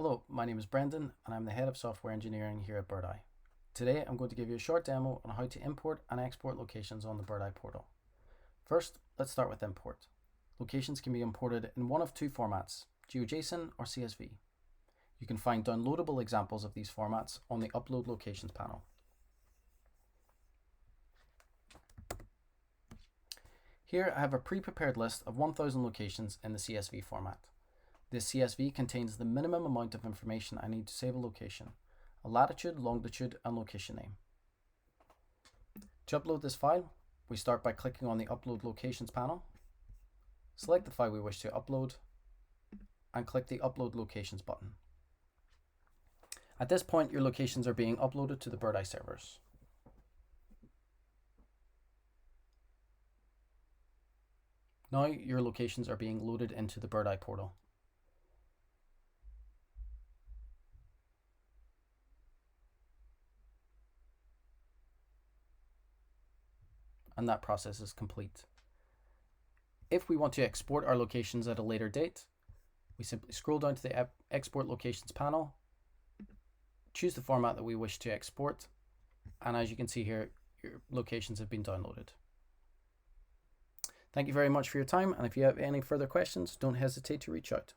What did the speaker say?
Hello, my name is Brendan and I'm the Head of Software Engineering here at Bird.i. Today I'm going to give you a short demo on how to import and export locations on the Bird.i portal. First, let's start with import. Locations can be imported in one of two formats, GeoJSON or CSV. You can find downloadable examples of these formats on the Upload Locations panel. Here I have a pre-prepared list of 1000 locations in the CSV format. This CSV contains the minimum amount of information I need to save a location: a latitude, longitude, and location name. To upload this file, we start by clicking on the Upload Locations panel, select the file we wish to upload, and click the Upload Locations button. At this point, your locations are being uploaded to the Bird.i servers. Now your locations are being loaded into the Bird.i portal. And that process is complete. If we want to export our locations at a later date, we simply scroll down to the Export Locations panel, choose the format that we wish to export, and as you can see here, your locations have been downloaded. Thank you very much for your time, and if you have any further questions, don't hesitate to reach out.